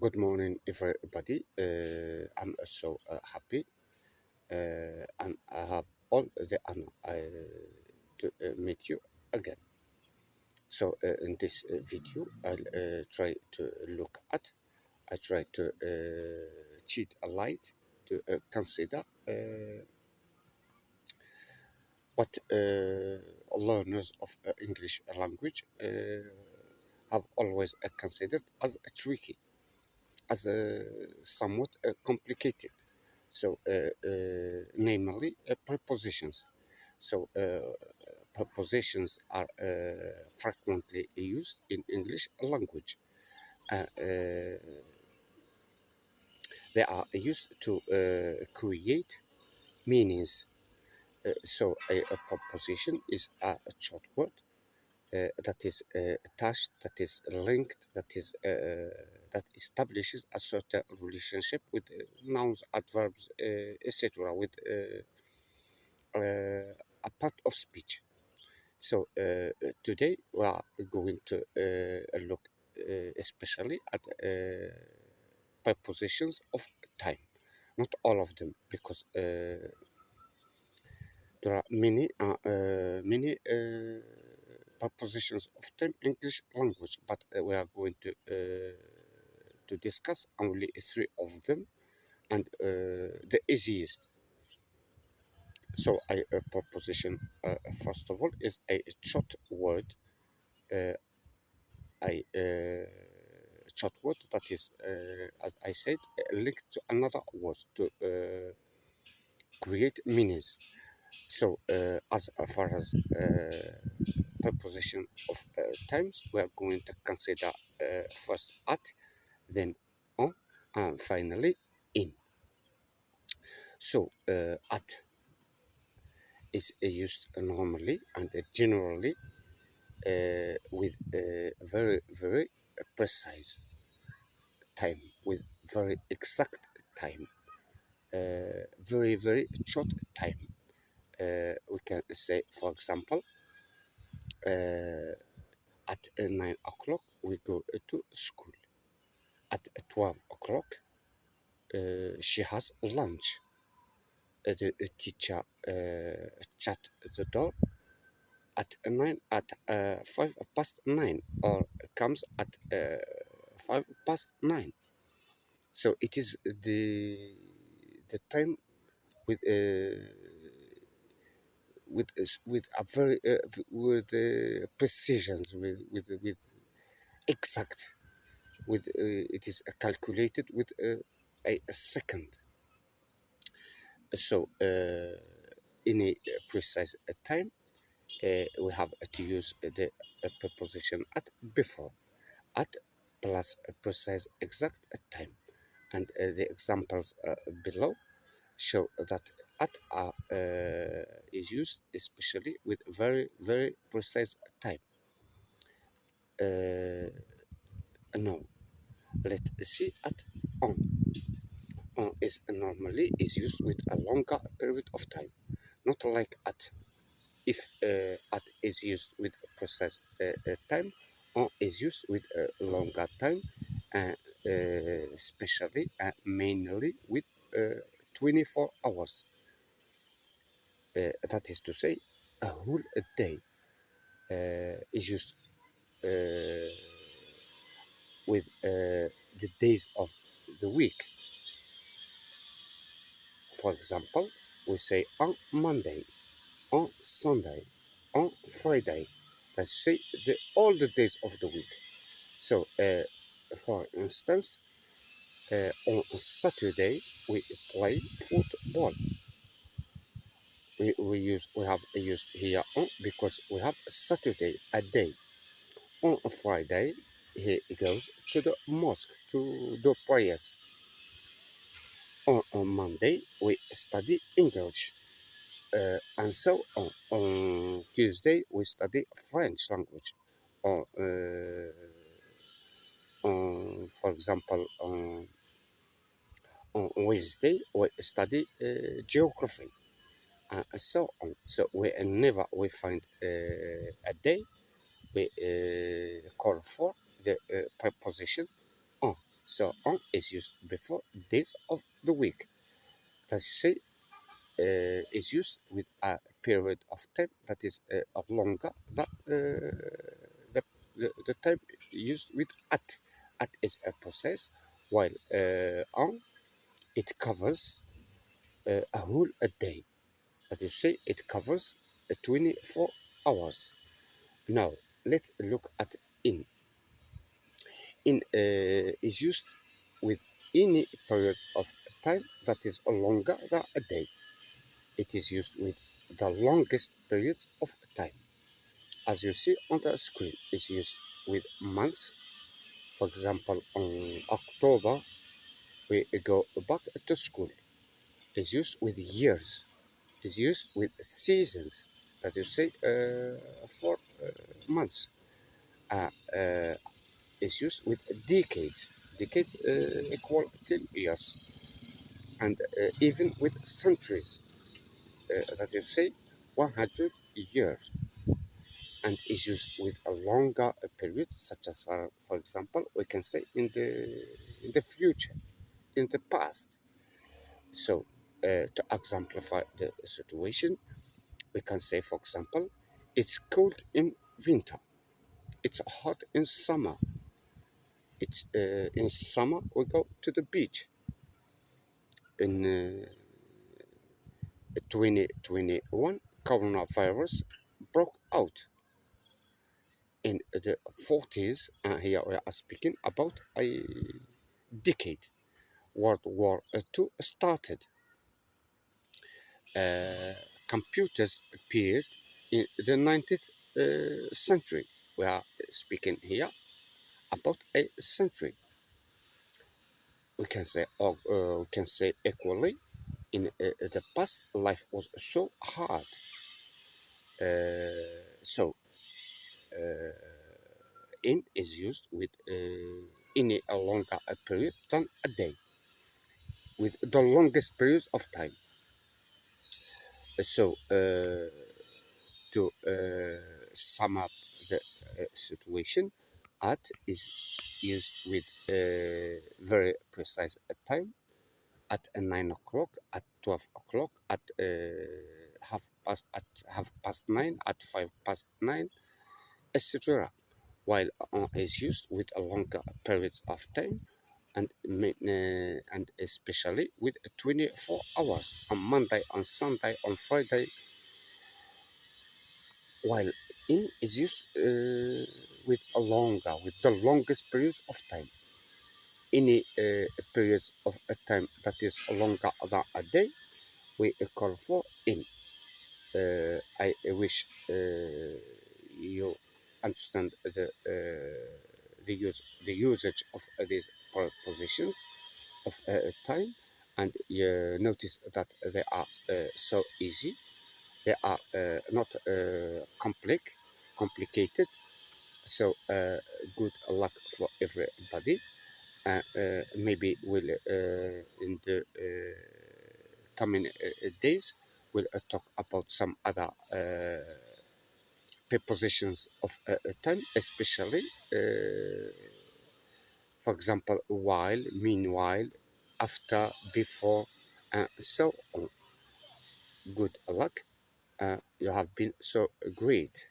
Good morning, everybody. I'm so happy, and I have all the honor to meet you again. So, in this video, I'll try to look at, I try to shed a light to consider what learners of English language have always considered as tricky, as somewhat complicated. So, namely, prepositions. So, prepositions are frequently used in English language. They are used to create meanings. A preposition is a short word that is attached, that is linked, that establishes a certain relationship with nouns, adverbs, etc. With a part of speech. So today we are going to look especially at prepositions of time. Not all of them, because there are many prepositions of time in English language, but we are going to discuss only three of them, and the easiest. So a preposition, first of all, is a short word, uh, a short word that is, as I said, linked to another word to create meanings. So, as far as preposition of times, we are going to consider first at, then on, and finally in. So, at is used normally and generally with very precise time, with very exact time, very short time. We can say, for example, at 9 o'clock we go to school. At 12 o'clock she has lunch. The teacher shut the door at 5 past 9, or comes at 5 past 9. So it is the time with with a very with precision, with exact, with it is calculated with a second. So in a precise time, we have to use the preposition at before, at plus a precise exact time, and the examples below show that at is used especially with very precise time. Now let's see at on. On is normally is used with a longer period of time, not like at. If at is used with a precise time, on is used with a longer time, especially mainly with 24 hours. That is to say, a whole day is used uh, with the days of the week. For example, we say on Monday, on Sunday, on Friday. Let's say all the days of the week. So, for instance, on Saturday we play football. We have used here on because we have Saturday, a day. On a Friday he goes to the mosque to do prayers. On Monday we study English, and so on. On Tuesday we study French language. For example, on Wednesday we study geography, and so on. So whenever we find a day, we call for the preposition on. So on is used before days of the week. That you say is used with a period of time that is longer than the time used with at. At is a process, while on it covers a whole a day. That you say it covers 24 hours. Now let's look at in. In is used with any period of time that is longer than a day. It is used with the longest periods of time. As you see on the screen, it's used with months. For example, on October, we go back to school. It's used with years. It's used with seasons. That you say for months. Uh, uh, it's used with decades. Decades equal 10 years. And even with centuries. That you say 100 years. And is used with a longer period, such as for example, we can say in the future, in the past. So to exemplify the situation, we can say, for example, it's cold in winter, it's hot in summer. It's in summer we go to the beach. In 2021, coronavirus broke out. In the 40s, here we are speaking about a decade. World War II started. Uh, Computers appeared in the 19th century. We are speaking here about a century. We can say equally. In the past, life was so hard. So in is used with in a longer period than a day, with the longest periods of time. So to sum up the situation, at is used with very precise time, at 9 o'clock, at 12 o'clock, at half past 9, at 5 past 9, etc. While on is used with a longer periods of time, and especially with 24 hours on Monday, on Sunday, on Friday, while in is used with the longest periods of time. Any periods of a time that is longer than a day, we call for in. I wish you understand the usage of these prepositions of time, and you notice that they are so easy. They are not complicated. So good luck for everybody. Maybe we'll in the coming days we'll talk about some other prepositions of time, especially for example, while, meanwhile, after, before, and so on. Good luck. You have been so great.